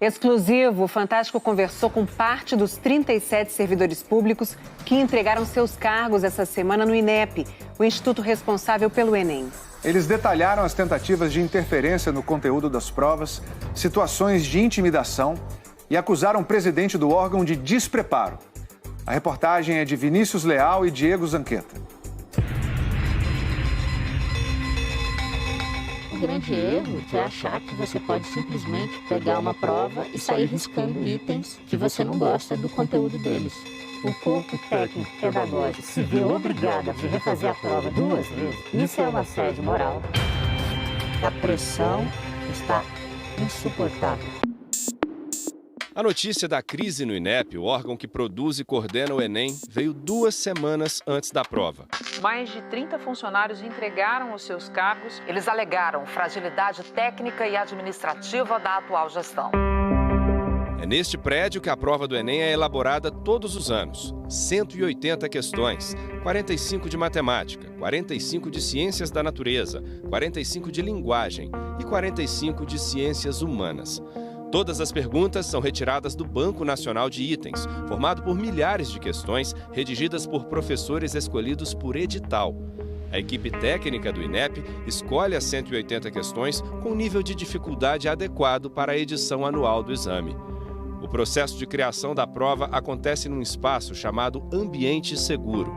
Exclusivo, o Fantástico conversou com parte dos 37 servidores públicos que entregaram seus cargos essa semana no INEP, o instituto responsável pelo Enem. Eles detalharam as tentativas de interferência no conteúdo das provas, situações de intimidação e acusaram o presidente do órgão de despreparo. A reportagem é de Vinícius Leal e Diego Zanqueta. O grande erro é achar que você pode simplesmente pegar uma prova e sair riscando itens que você não gosta do conteúdo deles. O corpo técnico pedagógico se vê obrigado a refazer a prova 2 vezes. Isso é um assédio moral. A pressão está insuportável. A notícia da crise no INEP, o órgão que produz e coordena o Enem, veio 2 semanas antes da prova. Mais de 30 funcionários entregaram os seus cargos. Eles alegaram fragilidade técnica e administrativa da atual gestão. É neste prédio que a prova do Enem é elaborada todos os anos. 180 questões, 45 de matemática, 45 de ciências da natureza, 45 de linguagem e 45 de ciências humanas. Todas as perguntas são retiradas do Banco Nacional de Itens, formado por milhares de questões redigidas por professores escolhidos por edital. A equipe técnica do INEP escolhe as 180 questões com nível de dificuldade adequado para a edição anual do exame. O processo de criação da prova acontece num espaço chamado Ambiente Seguro.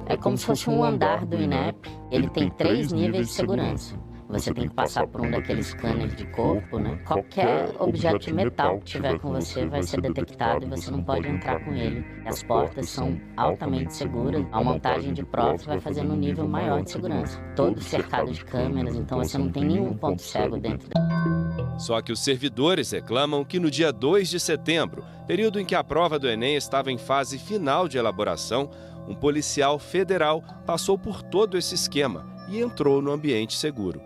É como se fosse um andar do INEP. Ele tem 3 níveis de segurança. Você tem que passar por um daqueles scanners de corpo, né? Qualquer objeto de metal que tiver com você vai ser detectado e você não pode entrar com ele. As portas são altamente seguras. A montagem de provas vai fazer no nível maior de segurança. Todo cercado de câmeras, então você não tem nenhum ponto cego dentro da... Só que os servidores reclamam que no dia 2 de setembro, período em que a prova do Enem estava em fase final de elaboração, um policial federal passou por todo esse esquema e entrou no ambiente seguro.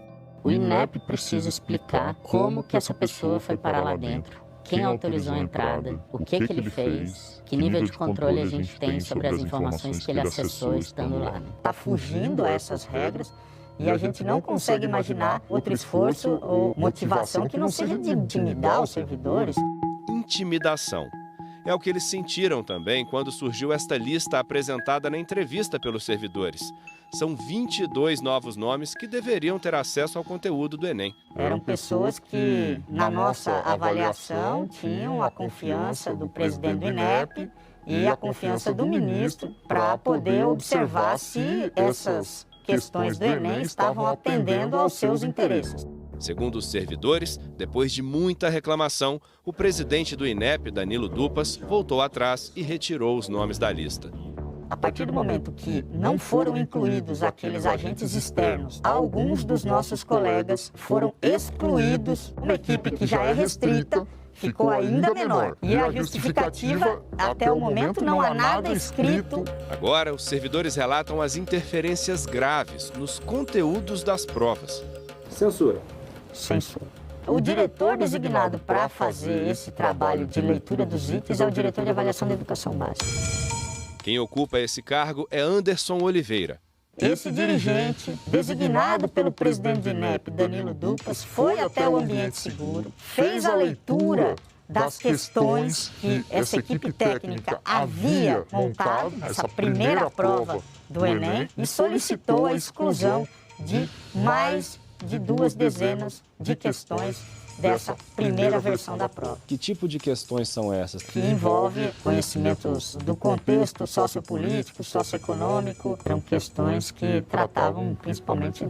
O INEP precisa explicar como que essa pessoa foi parar lá dentro, quem autorizou a entrada, o que ele fez, que nível de controle a gente tem sobre as informações que ele acessou estando lá. Está fugindo a essas regras e a gente não consegue imaginar outro esforço ou motivação que não seja de intimidar os servidores. Intimidação. É o que eles sentiram também quando surgiu esta lista apresentada na entrevista pelos servidores. São 22 novos nomes que deveriam ter acesso ao conteúdo do Enem. Eram pessoas que, na nossa avaliação, tinham a confiança do presidente do INEP e a confiança do ministro para poder observar se essas questões do Enem estavam atendendo aos seus interesses. Segundo os servidores, depois de muita reclamação, o presidente do INEP, Danilo Dupas, voltou atrás e retirou os nomes da lista. A partir do momento que não foram incluídos aqueles agentes externos, alguns dos nossos colegas foram excluídos. Uma equipe que já é restrita ficou ainda menor. E a justificativa, até o momento, não há nada escrito. Agora, os servidores relatam as interferências graves nos conteúdos das provas. Censura. Censura. O diretor designado para fazer esse trabalho de leitura dos itens é o diretor de avaliação da educação básica. Quem ocupa esse cargo é Anderson Oliveira. Esse dirigente, designado pelo presidente do INEP, Danilo Dupas, foi até o ambiente seguro, fez a leitura das questões que essa equipe técnica havia montado, essa primeira prova do Enem, e solicitou a exclusão de mais de 2 dezenas de questões dessa primeira versão da prova. Que tipo de questões são essas? Que envolve conhecimentos do contexto sociopolítico, socioeconômico. Eram questões que tratavam principalmente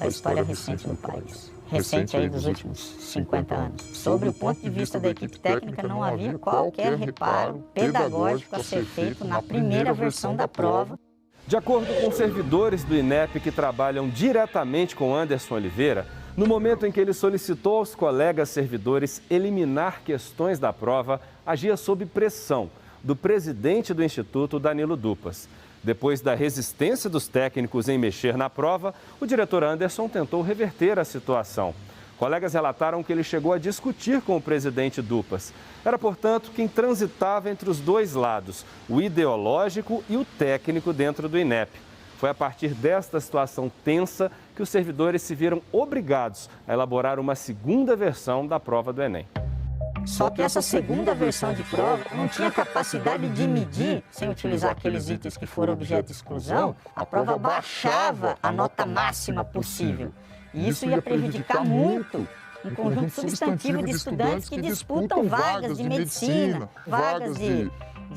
da história recente do país. Recente aí dos últimos 50 anos. Sobre o ponto de vista da equipe técnica, não havia qualquer reparo pedagógico a ser feito na primeira versão da prova. De acordo com servidores do INEP que trabalham diretamente com Anderson Oliveira, no momento em que ele solicitou aos colegas servidores eliminar questões da prova, agia sob pressão do presidente do Instituto, Danilo Dupas. Depois da resistência dos técnicos em mexer na prova, o diretor Anderson tentou reverter a situação. Colegas relataram que ele chegou a discutir com o presidente Dupas. Era, portanto, quem transitava entre os dois lados, o ideológico e o técnico dentro do INEP. Foi a partir desta situação tensa que os servidores se viram obrigados a elaborar uma segunda versão da prova do Enem. Só que essa segunda versão de prova não tinha capacidade de medir, sem utilizar aqueles itens que foram objeto de exclusão, a prova baixava a nota máxima possível. E isso ia prejudicar muito um conjunto substantivo de estudantes que disputam vagas de medicina, vagas de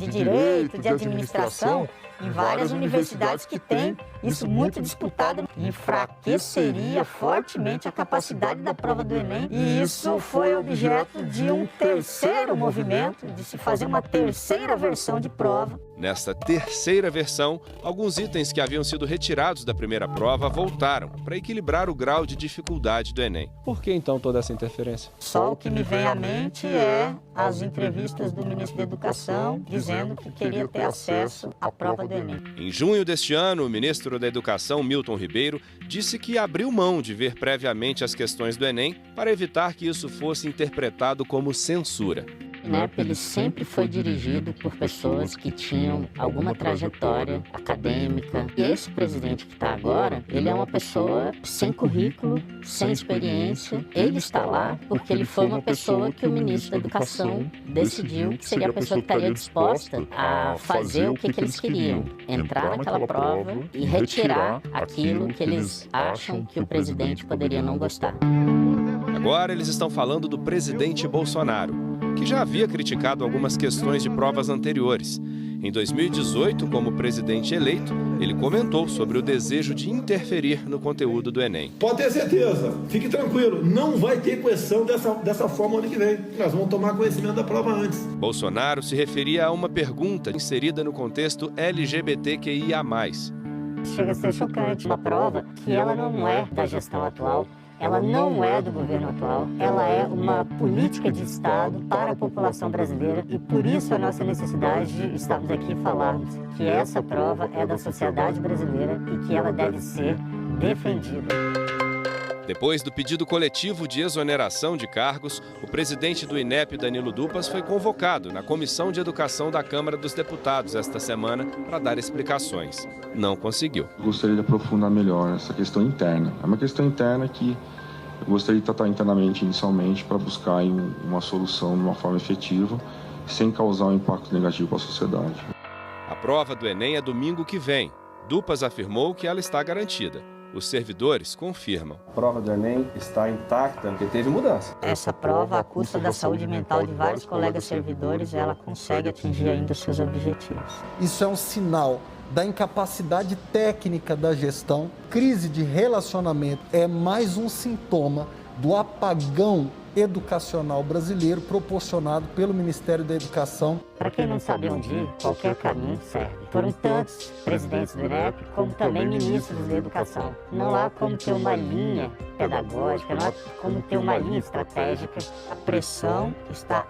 direito, de administração, em várias universidades que têm isso muito disputado. Enfraqueceria fortemente a capacidade da prova do Enem. E isso foi objeto de um terceiro movimento, de se fazer uma terceira versão de prova. Nesta terceira versão, alguns itens que haviam sido retirados da primeira prova voltaram para equilibrar o grau de dificuldade do Enem. Por que então toda essa interferência? Só o que me vem à mente é as entrevistas do ministro da Educação dizendo que queria ter acesso à prova do Enem. Em junho deste ano, o ministro da Educação, Milton Ribeiro, disse que abriu mão de ver previamente as questões do Enem para evitar que isso fosse interpretado como censura. O INEP ele sempre foi dirigido por pessoas que tinham alguma trajetória acadêmica. E esse presidente que está agora, ele é uma pessoa sem currículo, sem experiência. Ele está lá porque ele foi uma pessoa que o ministro da Educação decidiu que seria a pessoa que estaria disposta a fazer o que eles queriam. Entrar naquela prova e retirar aquilo que eles acham que o presidente poderia não gostar. Agora eles estão falando do presidente Bolsonaro, que já havia criticado algumas questões de provas anteriores. Em 2018, como presidente eleito, ele comentou sobre o desejo de interferir no conteúdo do Enem. Pode ter certeza, fique tranquilo, não vai ter questão dessa forma ano que vem. Nós vamos tomar conhecimento da prova antes. Bolsonaro se referia a uma pergunta inserida no contexto LGBTQIA+. Chega a ser chocante uma prova que ela não é da gestão atual. Ela não é do governo atual, ela é uma política de Estado para a população brasileira e por isso a nossa necessidade de estarmos aqui falarmos que essa prova é da sociedade brasileira e que ela deve ser defendida. Depois do pedido coletivo de exoneração de cargos, o presidente do INEP, Danilo Dupas, foi convocado na Comissão de Educação da Câmara dos Deputados esta semana para dar explicações. Não conseguiu. Gostaria de aprofundar melhor essa questão interna. É uma questão interna que eu gostaria de tratar internamente, inicialmente, para buscar uma solução de uma forma efetiva, sem causar um impacto negativo para a sociedade. A prova do Enem é domingo que vem. Dupas afirmou que ela está garantida. Os servidores confirmam. A prova do Enem está intacta, porque teve mudança. Essa prova, à custa da saúde mental de vários colegas servidores, ela consegue atingir ainda os seus objetivos. Isso é um sinal da incapacidade técnica da gestão. Crise de relacionamento é mais um sintoma do apagão educacional brasileiro proporcionado pelo Ministério da Educação. Para quem não sabe onde ir, qualquer caminho serve. Foram tantos presidentes do INEP, como também ministros da Educação. Não há como ter uma linha pedagógica, não há como ter uma linha estratégica. A pressão está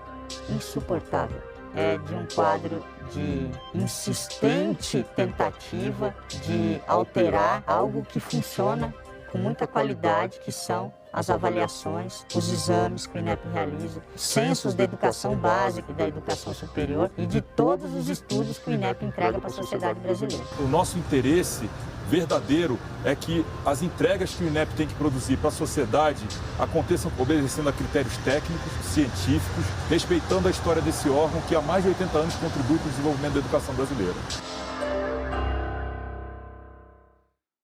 insuportável. É de um quadro de insistente tentativa de alterar algo que funciona com muita qualidade, que são as avaliações, os exames que o INEP realiza, censos da educação básica e da educação superior e de todos os estudos que o INEP entrega para a sociedade brasileira. O nosso interesse verdadeiro é que as entregas que o INEP tem que produzir para a sociedade aconteçam obedecendo a critérios técnicos, científicos, respeitando a história desse órgão que há mais de 80 anos contribui para o desenvolvimento da educação brasileira.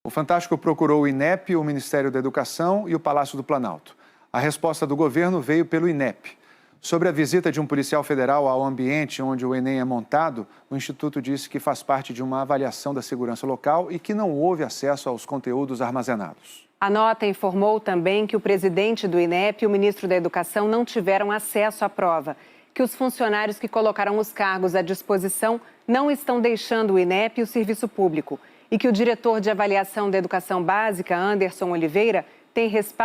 O Fantástico procurou o INEP, o Ministério da Educação e o Palácio do Planalto. A resposta do governo veio pelo INEP. Sobre a visita de um policial federal ao ambiente onde o Enem é montado, o Instituto disse que faz parte de uma avaliação da segurança local e que não houve acesso aos conteúdos armazenados. A nota informou também que o presidente do INEP e o ministro da Educação não tiveram acesso à prova, que os funcionários que colocaram os cargos à disposição não estão deixando o INEP e o serviço público e que o diretor de avaliação da educação básica, Anderson Oliveira, tem respaldo